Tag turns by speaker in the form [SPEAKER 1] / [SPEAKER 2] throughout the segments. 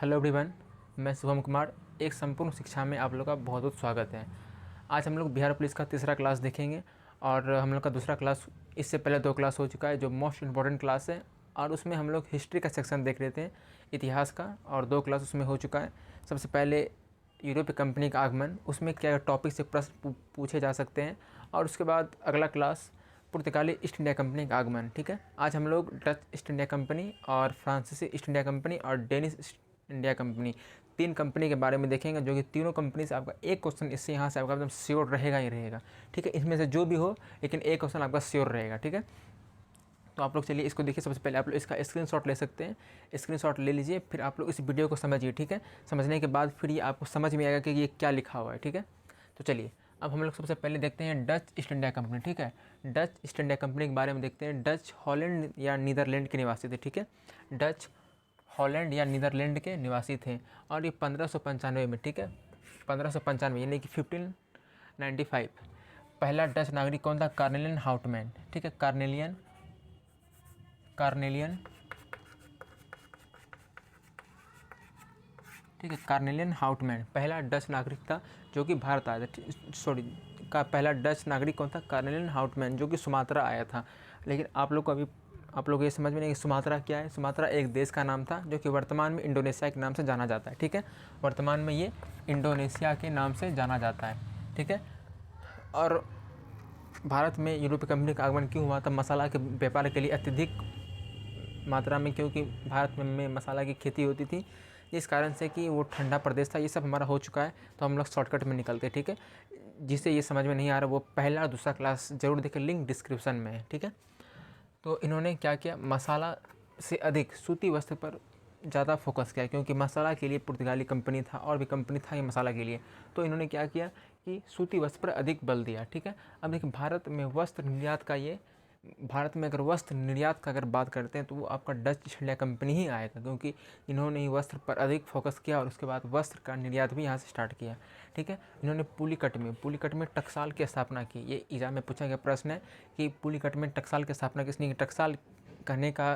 [SPEAKER 1] Hello everyone, मैं शुभम कुमार। एक संपूर्ण शिक्षा में आप लोग का बहुत बहुत स्वागत है। आज हम लोग बिहार पुलिस का तीसरा क्लास देखेंगे और हम लोग का दूसरा क्लास, इससे पहले 2 क्लास हो चुका है जो मोस्ट इम्पॉर्टेंट क्लास है, और उसमें हम लोग हिस्ट्री का सेक्शन देख रहे थे, इतिहास का, और 2 क्लास उसमें हो चुका है। सबसे पहले यूरोपीय कंपनी का आगमन, उसमें क्या टॉपिक से प्रश्न पूछे जा सकते हैं, और उसके बाद अगला क्लास पुर्तगाली ईस्ट इंडिया कंपनी का आगमन। ठीक है, आज हम लोग डच ईस्ट इंडिया कंपनी और फ्रांसीसी ईस्ट इंडिया कंपनी और डेनिश इंडिया कंपनी, 3 कंपनी के बारे में देखेंगे, जो कि तीनों कंपनी से आपका एक क्वेश्चन इससे यहाँ से आपका एकदम श्योर रहेगा ही रहेगा। ठीक है, इसमें से जो भी हो, लेकिन एक क्वेश्चन आपका श्योर रहेगा। ठीक है, तो आप लोग चलिए इसको देखिए। सबसे पहले आप लोग इसका स्क्रीनशॉट ले सकते हैं, स्क्रीनशॉट ले लीजिए, फिर आप लोग इस वीडियो को समझिए। ठीक है, समझने के बाद फिर ये आपको समझ में आएगा कि ये क्या लिखा हुआ है। ठीक है, तो चलिए अब हम लोग सबसे पहले देखते हैं डच ईस्ट इंडिया कंपनी। ठीक है, डच ईस्ट इंडिया कंपनी के बारे में देखते हैं। डच हॉलैंड या नीदरलैंड के निवासी थे। ठीक है, डच हॉलैंड या नीदरलैंड के निवासी थे, और ये 1595 में, ठीक है, 1595 यानी कि 1595 पहला डच नागरिक कौन था? Carnelian Houtman. ठीक है, कार्नेलियन ठीक है, कार्नेलियन हाउटमैन पहला डच नागरिक था जो कि भारत आया था। सॉरी, का पहला डच नागरिक कौन था? कार्नेलियन हाउटमैन, जो कि सुमात्रा आया था। लेकिन आप लोग ये समझ में नहीं कि सुमात्रा क्या है। सुमात्रा एक देश का नाम था जो कि वर्तमान में इंडोनेशिया के नाम से जाना जाता है। ठीक है, वर्तमान में ये इंडोनेशिया के नाम से जाना जाता है। ठीक है, और भारत में यूरोपीय कंपनी का आगमन क्यों हुआ था? मसाला के व्यापार के लिए अत्यधिक मात्रा में, क्योंकि भारत में मसाला की खेती होती थी, इस कारण से कि वो ठंडा प्रदेश था। ये सब हमारा हो चुका है, तो हम लोग शॉर्टकट में निकलते हैं। ठीक है, जिसे ये समझ में नहीं आ रहा वो पहला और दूसरा क्लास जरूर देखें, लिंक डिस्क्रिप्शन में है। ठीक है, तो इन्होंने क्या किया, मसाला से अधिक सूती वस्त्र पर ज़्यादा फोकस किया, क्योंकि मसाला के लिए पुर्तगाली कंपनी था और भी कंपनी था ये मसाला के लिए, तो इन्होंने क्या किया कि सूती वस्त्र पर अधिक बल दिया। ठीक है, अब देखिए भारत में वस्त्र निर्यात का ये, भारत में अगर वस्त्र निर्यात का अगर बात करते हैं तो वो आपका डच ईस्ट इंडिया कंपनी ही आएगा, क्योंकि इन्होंने ही वस्त्र पर अधिक फोकस किया और उसके बाद वस्त्र का निर्यात भी यहाँ से स्टार्ट किया। ठीक है, इन्होंने पुलिकट में टकसाल की स्थापना की। ये एग्जाम में पूछा गया प्रश्न है कि पुलिकट में टकसाल की स्थापना किसने की? टकसाल कहने का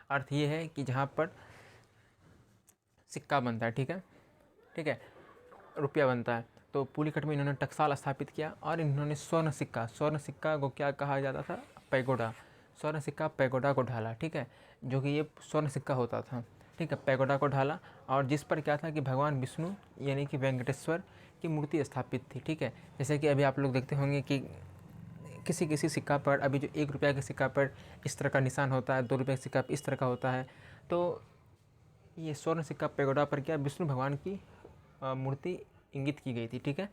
[SPEAKER 1] अर्थ ये है कि जहाँ पर सिक्का बनता है। ठीक है, ठीक है, रुपया बनता है, तो पुलिकट में इन्होंने टकसाल स्थापित किया। और इन्होंने स्वर्ण सिक्का को क्या कहा जाता था? पैगोडा। स्वर्ण सिक्का पैगोडा को ढाला। ठीक है, जो कि ये स्वर्ण सिक्का होता था। ठीक है, पैगोडा को ढाला, और जिस पर क्या था कि भगवान विष्णु यानी कि वेंकटेश्वर की मूर्ति स्थापित थी। ठीक है, जैसे कि अभी आप लोग देखते होंगे कि किसी किसी सिक्का पर, अभी जो 1 रुपया के सिक्का पर इस तरह का निशान होता है, 2 रुपये के सिक्का पर इस तरह का होता है, तो ये स्वर्ण सिक्का पैगोडा पर क्या, विष्णु भगवान की मूर्ति इंगित की गई थी। ठीक है,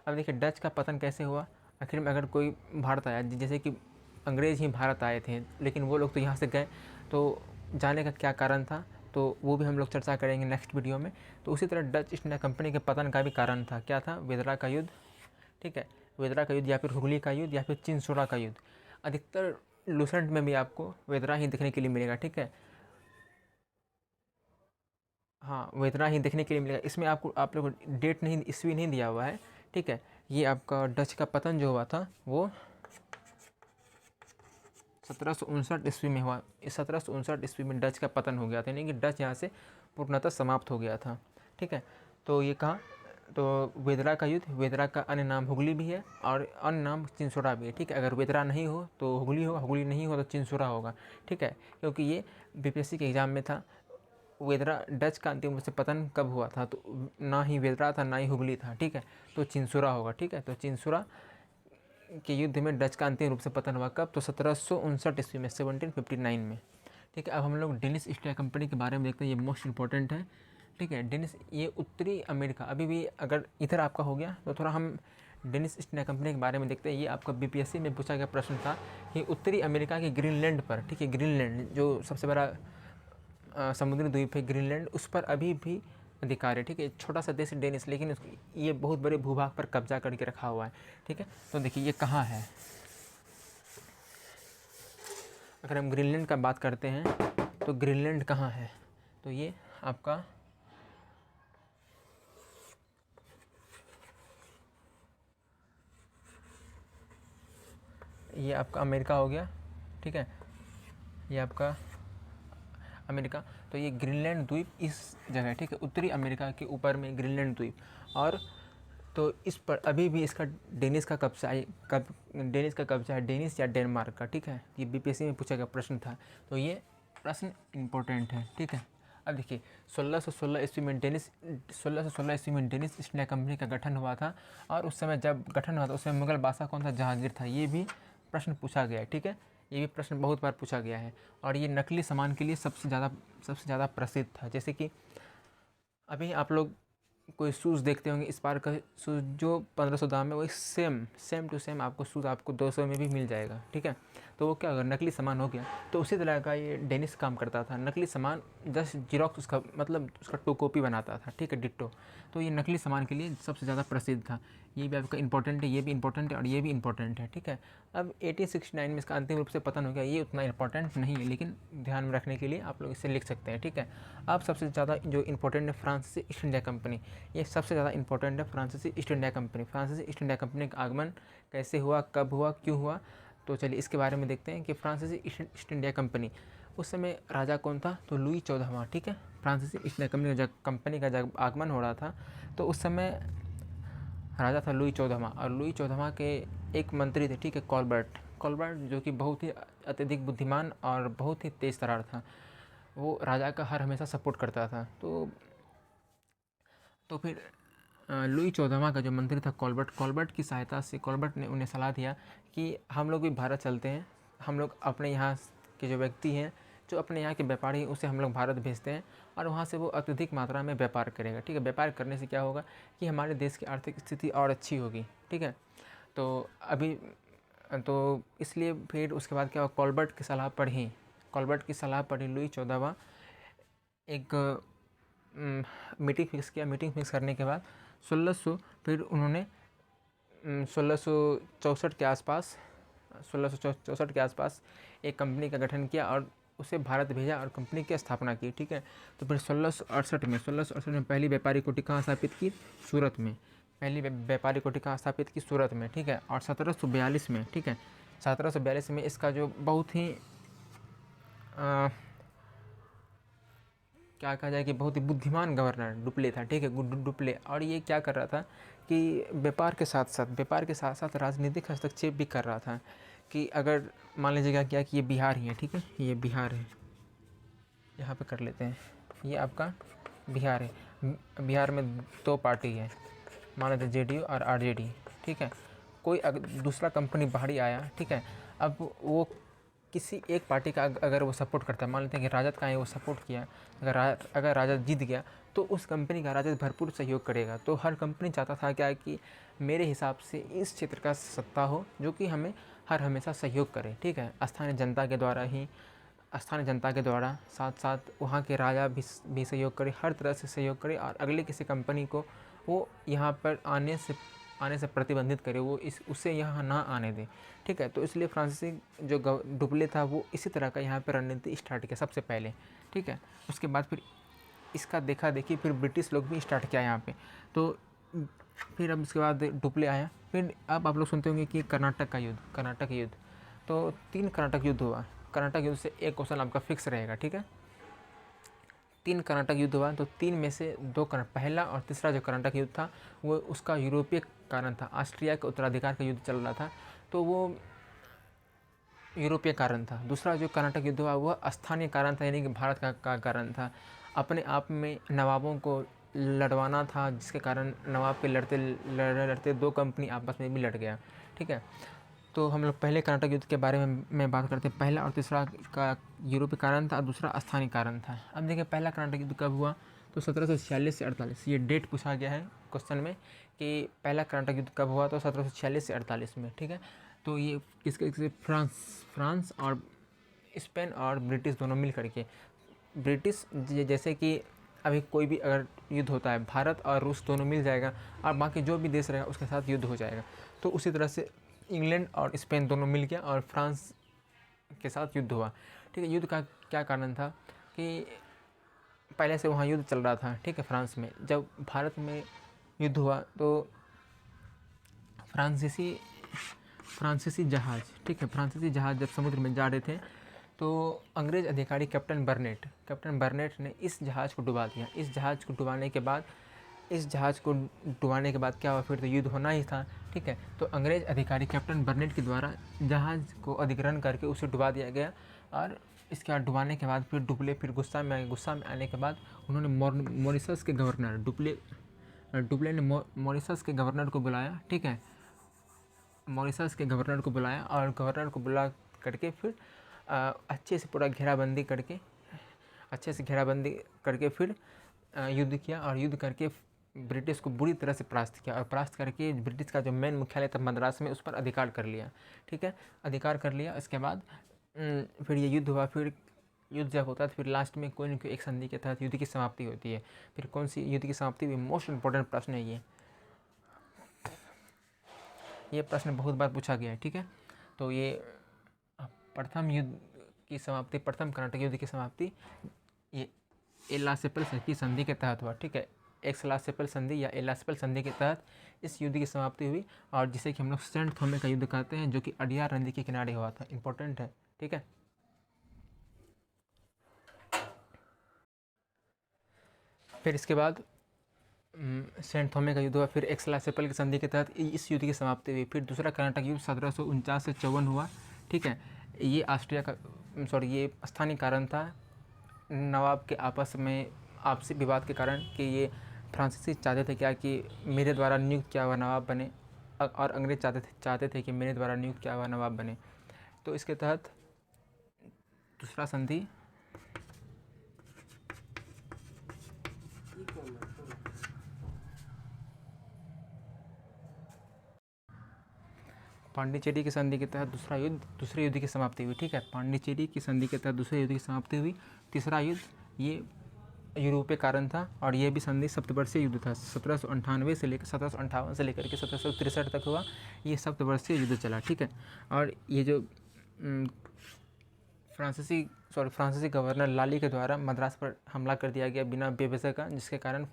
[SPEAKER 1] अब देखिए डच का पतन कैसे हुआ। आखिर में अगर कोई भारत आया, जैसे कि अंग्रेज़ ही भारत आए थे, लेकिन वो लोग तो यहाँ से गए, तो जाने का क्या कारण था, तो वो भी हम लोग चर्चा करेंगे नेक्स्ट वीडियो में। तो उसी तरह डच ईस्ट इंडिया कंपनी के पतन का भी कारण था, क्या था? वेदरा का युद्ध। ठीक है, वेदरा का युद्ध या फिर हुगली का युद्ध या फिर चिनसोरा का युद्ध। अधिकतर लुसेंट में भी आपको वेदरा ही देखने के लिए मिलेगा। ठीक है, हाँ, वो इतना ही देखने के लिए मिलेगा। इसमें आपको आप लोग डेट नहीं, ईस्वी नहीं दिया हुआ है। ठीक है, ये आपका डच का पतन जो हुआ था वो 1759 ईस्वी में हुआ। 1759 ईस्वी में डच का पतन हो गया था, यानी कि डच यहाँ से पूर्णतः समाप्त हो गया था। ठीक है, तो ये कहाँ, तो वेदरा का युद्ध, वेदरा का अन्य नाम हुगली भी है और अन्य नाम चिनसोरा भी है। ठीक है, अगर वेदरा नहीं हो तो हुगली होगा, हुगली नहीं हो तो चिनसोरा होगा। ठीक है, क्योंकि ये बीपीएससी के एग्ज़ाम में था। वेदरा डच का अंतिम रूप से पतन कब हुआ था? तो ना ही वेदरा था ना ही हुगली था। ठीक है, तो चिनसुरा होगा। ठीक है, तो चिनसुरा के युद्ध में डच का अंतिम रूप से पतन हुआ कब? तो 1759 ईस्वी में, 1759 में। ठीक है, अब हम लोग डेनिश ईस्ट इंडिया कंपनी के बारे में देखते हैं, ये मोस्ट इंपॉर्टेंट है। ठीक है, डेनिश, ये उत्तरी अमेरिका, अभी भी अगर इधर आपका हो गया तो थोड़ा हम डेनिश ईस्ट इंडिया कंपनी के बारे में देखते हैं। ये आपका बीपीएससी में पूछा गया प्रश्न था कि उत्तरी अमेरिका के ग्रीनलैंड पर, ठीक है, ग्रीनलैंड जो सबसे बड़ा समुद्री द्वीप है ग्रीनलैंड, उस पर अभी भी अधिकार है। ठीक है, छोटा सा देश डेनिश, लेकिन ये बहुत बड़े भूभाग पर कब्जा करके रखा हुआ है। ठीक है, तो देखिए ये कहाँ है। अगर हम ग्रीनलैंड का बात करते हैं तो ग्रीनलैंड कहाँ है? तो ये आपका अमेरिका हो गया। ठीक है, ये आपका अमेरिका। तो ये ग्रीनलैंड द्वीप इस जगह है, ठीक है, उत्तरी अमेरिका के ऊपर में ग्रीनलैंड द्वीप। और तो इस पर अभी भी इसका डेनिस का कब्जा है, डेनिस का कब्जा है, डेनिस या डेनमार्क का, ठीक है। ये बीपीएससी में पूछा गया प्रश्न था, तो ये प्रश्न इम्पोर्टेंट है, ठीक है। अब देखिए 1616 ईस्वी में डेनिस 1616 ईस्वी में डेनिस ईस्ट इंडिया कंपनी का गठन हुआ था। और उस समय जब गठन हुआ था उस समय मुगल बादशाह कौन था? जहांगीर था। ये भी प्रश्न पूछा गया है, ठीक है। ये भी प्रश्न बहुत बार पूछा गया है। और ये नकली सामान के लिए सबसे ज़्यादा प्रसिद्ध था। जैसे कि अभी आप लोग कोई शूज़ देखते होंगे, इस बार का शूज़ जो 1500 दाम है वही सेम टू सेम आपको शूज़ आपको 200 में भी मिल जाएगा, ठीक है। तो वो क्या होगा? नकली सामान हो गया। तो उसी तरह का ये डेनिस काम करता था, नकली सामान जस्ट जीरोक्स उसका मतलब उसका टू कॉपी बनाता था, ठीक है, डिट्टो। तो ये नकली सामान के लिए सबसे ज़्यादा प्रसिद्ध था। ये भी आपका इंपॉर्टेंट है, ये भी इंपॉर्टेंट है और ये भी इंपॉर्टेंट है, ठीक है। अब 1869 में इसका अंतिम रूप से पतन हो गया। ये उतना इंपॉर्टेंट नहीं है, लेकिन ध्यान में रखने के लिए आप लोग इसे लिख सकते हैं, ठीक है। अब सबसे ज़्यादा जो इंपॉर्टेंट है फ्रांसीसी ईस्ट इंडिया कंपनी। ये सबसे ज़्यादा इंपॉर्टेंट है फ्रांसीसी ईस्ट इंडिया कंपनी। फ्रांसीसी ईस्ट इंडिया कंपनी का आगमन कैसे हुआ, कब हुआ, क्यों हुआ? तो चलिए इसके बारे में देखते हैं कि फ्रांसीसी ईस्ट इंडिया कंपनी उस समय राजा कौन था? तो लुई 14वां, ठीक है। फ्रांसीसी ईस्ट इंडिया कंपनी का जब आगमन हो रहा था तो उस समय राजा था लुई 14वां। और लुई 14वां के एक मंत्री थे, ठीक है, कॉलबर्ट, जो कि बहुत ही अत्यधिक बुद्धिमान और बहुत ही तेज़ तर्रार था। वो राजा का हमेशा सपोर्ट करता था। तो फिर लुई 14वां का जो मंत्री था कॉलबर्ट की सहायता से कॉलबर्ट ने उन्हें सलाह दिया कि हम लोग भी भारत चलते हैं। हम लोग अपने यहाँ के जो व्यक्ति हैं, जो अपने यहाँ के व्यापारी हैं, उसे हम लोग भारत भेजते हैं और वहाँ से वो अत्यधिक मात्रा में व्यापार करेगा, ठीक है। व्यापार करने से क्या होगा कि हमारे देश की आर्थिक स्थिति और अच्छी होगी, ठीक है। तो इसलिए फिर उसके बाद क्या हुआ, कॉलबर्ट की सलाह पढ़ी लुई 14वां। एक मीटिंग फिक्स करने के बाद 1600 फिर उन्होंने 1664 के आसपास एक कंपनी का गठन किया और उसे भारत भेजा और कंपनी की स्थापना की, ठीक है। तो फिर 1668 में पहली व्यापारी कोठी कहाँ स्थापित की? सूरत में। ठीक है। और 1742 में, ठीक है, 1742 में इसका जो बहुत ही क्या कहा जाए कि बहुत ही बुद्धिमान गवर्नर डुप्ले था, ठीक है, डुप्ले। और ये क्या कर रहा था कि व्यापार के साथ साथ राजनीतिक हस्तक्षेप भी कर रहा था। कि अगर मान लीजिएगा क्या कि ये बिहार ही है, ठीक है, ये बिहार है, यहाँ पे कर लेते हैं, ये आपका बिहार है। बिहार में दो पार्टी है, मान लेते हैं जेडीयू और आरजेडी, ठीक है। कोई दूसरा कंपनी बाहरी आया, ठीक है। अब वो किसी एक पार्टी का अगर वो सपोर्ट करता है, मान लेते हैं कि राजद का है, वो सपोर्ट किया, अगर राजद जीत गया तो उस कंपनी का राजद भरपूर सहयोग करेगा। तो हर कंपनी चाहता था क्या कि मेरे हिसाब से इस क्षेत्र का सत्ता हो जो कि हमें हमेशा सहयोग करे, ठीक है। स्थानीय जनता के द्वारा साथ साथ वहाँ के राजा भी सहयोग करे, हर तरह से सहयोग करे और अगले किसी कंपनी को वो यहाँ पर आने से प्रतिबंधित करे, वो उसे यहाँ ना आने दे, ठीक है। तो इसलिए फ्रांसीसी जो डुप्ले था वो इसी तरह का यहाँ पर रणनीति स्टार्ट किया सबसे पहले, ठीक है। उसके बाद फिर इसका देखा देखी फिर ब्रिटिश लोग भी स्टार्ट किया यहाँ पे। तो फिर अब इसके बाद डुप्ले आया। फिर अब आप लोग सुनते होंगे कि कर्नाटक युद्ध। तो 3 कर्नाटक युद्ध हुआ। कर्नाटक युद्ध से एक क्वेश्चन आपका फिक्स रहेगा, ठीक है। 3 कर्नाटक युद्ध हुआ, तो 3 में से 2 पहला और तीसरा जो कर्नाटक युद्ध था वो उसका यूरोपीय कारण था। ऑस्ट्रिया के उत्तराधिकार का युद्ध चल रहा था, तो वो यूरोपीय कारण था। दूसरा जो कर्नाटक युद्ध हुआ वह स्थानीय कारण था, यानी कि भारत का कारण था। अपने आप में नवाबों को लड़वाना था, जिसके कारण नवाब के लड़ते 2 कंपनी आपस में भी लड़ गया, ठीक है। तो हम लोग पहले कर्नाटक युद्ध के बारे में बात करते हैं। पहला और तीसरा का यूरोपीय कारण था, दूसरा स्थानीय कारण था। अब देखिए पहला कर्नाटक युद्ध कब हुआ? तो 1746 से 48, ये डेट पूछा गया है क्वेश्चन में कि पहला कर्नाटक युद्ध कब हुआ? तो 1746 से 48 में, ठीक है। तो ये किसके फ्रांस और स्पेन और ब्रिटिश दोनों मिल करके, ब्रिटिश जैसे कि अभी कोई भी अगर युद्ध होता है भारत और रूस दोनों मिल जाएगा और बाकी जो भी देश रहेगा उसके साथ युद्ध हो जाएगा। तो उसी तरह से इंग्लैंड और स्पेन दोनों मिल गया और फ्रांस के साथ युद्ध हुआ, ठीक है। युद्ध का क्या कारण था कि पहले से वहाँ युद्ध चल रहा था, ठीक है, फ्रांस में। जब भारत में युद्ध हुआ तो फ्रांसीसी जहाज़, ठीक है, फ्रांसीसी जहाज़ जब समुद्र में जा रहे थे तो अंग्रेज़ अधिकारी कैप्टन बर्नेट ने इस जहाज़ को डुबा दिया। इस जहाज़ को डुबाने के बाद क्या हुआ, फिर तो युद्ध होना ही था, ठीक है। तो अंग्रेज़ अधिकारी कैप्टन बर्नेट के द्वारा जहाज़ को अधिग्रहण करके उसे डुबा दिया गया। और इसके बाद डुबाने के बाद फिर गुस्सा में आए। गुस्सा में आने के बाद उन्होंने मॉरिशस के गवर्नर डुप्ले ने मॉरिशस के गवर्नर को बुलाया, ठीक है। मॉरिशस के गवर्नर को बुलाया और गवर्नर को बुला करके फिर अच्छे से पूरा घेराबंदी करके फिर युद्ध किया। और युद्ध करके ब्रिटिश को बुरी तरह से परास्त किया। और परास्त करके ब्रिटिश का जो मेन मुख्यालय था मद्रास में, उस पर अधिकार कर लिया, ठीक है। अधिकार कर लिया। इसके बाद फिर ये युद्ध हुआ। फिर युद्ध जब होता है तो फिर लास्ट में कोई न कोई एक संधि के तहत युद्ध की समाप्ति होती है। फिर कौन सी युद्ध की समाप्ति हुई, मोस्ट इंपॉर्टेंट प्रश्न है ये प्रश्न बहुत बार पूछा गया है, ठीक है। तो ये प्रथम कर्नाटक युद्ध की समाप्ति ये एला-सेप्पल की संधि के तहत हुआ, ठीक है। एक्स-ला-सेप्पल संधि या एला-सेप्पल संधि के तहत इस युद्ध की समाप्ति हुई, और जिसे कि हम लोग सेंट थोमे का युद्ध कहते हैं, जो कि अडयार नदी के किनारे हुआ था। इंपॉर्टेंट है, ठीक है। फिर इसके बाद सेंट थोमे का युद्ध हुआ। फिर एक्स-ला-सेप्पल की संधि के तहत इस युद्ध की समाप्ति हुई। फिर दूसरा कर्नाटक युद्ध 1749 से 54 हुआ, ठीक है। ये ये स्थानीय कारण था, नवाब के आपस में आपसी विवाद के कारण, कि ये फ्रांसीसी चाहते थे क्या कि मेरे द्वारा नियुक्त किया हुआ नवाब बने, और अंग्रेज चाहते थे कि मेरे द्वारा नियुक्त किया हुआ नवाब बने। तो इसके तहत दूसरा संधि पांडिचेरी की संधि के तहत दूसरे युद्ध की समाप्ति हुई, ठीक है। पांडिचेरी की संधि के तहत दूसरे युद्ध की समाप्ति हुई। तीसरा युद्ध ये यूरोपीय कारण था, और ये भी संधि सप्तवर्षीय युद्ध था। 1798 से लेकर 1758 से लेकर के 1763 तक हुआ। ये सप्तवर्षीय युद्ध चला, ठीक है। और ये जो फ्रांसीसी गवर्नर लाली के द्वारा मद्रास पर हमला कर दिया गया बिना बेवजह का, जिसके कारण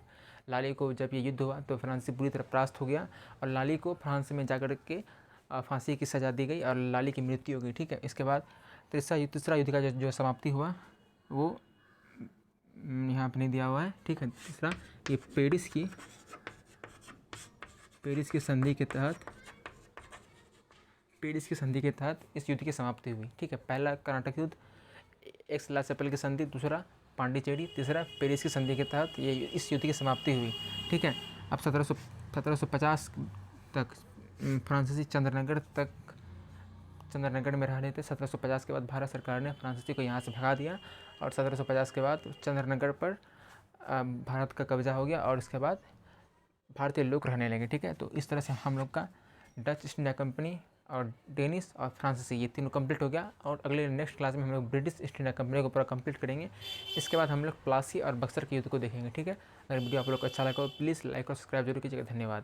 [SPEAKER 1] लाली को, जब ये युद्ध हुआ तो फ्रांसी बुरी तरह परास्त हो गया, और लाली को फ्रांस में जाकर के फांसी की सज़ा दी गई और लाली की मृत्यु हो गई, ठीक है। इसके बाद तीसरा युद्ध का जो समाप्ति हुआ वो यहाँ पे नहीं दिया हुआ है, ठीक है। तीसरा ये पेरिस की संधि के तहत इस युद्ध की समाप्ति हुई, ठीक है। पहला कर्नाटक युद्ध, एक्स-ला-सेप्पल की संधि, दूसरा पांडिचेरी, तीसरा पेरिस की संधि के तहत ये इस युद्ध की समाप्ति हुई, ठीक है। अब 1750 तक फ्रांसीसी चंद्रनगढ़ में रह रहे थे। 1750 के बाद भारत सरकार ने फ्रांसीसी को यहाँ से भगा दिया, और 1750 के बाद चंद्रनगढ़ पर भारत का कब्जा हो गया, और इसके बाद भारतीय लोग रहने लगे, ठीक है। तो इस तरह से हम लोग का डच ईस्ट इंडिया कंपनी और डेनिश और फ्रांसीसी ये तीनों कंप्लीट हो गया। और अगले नेक्स्ट क्लास में हम लोग ब्रिटिश ईस्ट इंडिया कंपनी को पूरा कंप्लीट करेंगे। इसके बाद हम लोग प्लासी और बक्सर के युद्ध को देखेंगे, ठीक है। अगर वीडियो आप लोग को अच्छा लगा हो प्लीज़ लाइक और सब्सक्राइब जरूर कीजिएगा। धन्यवाद।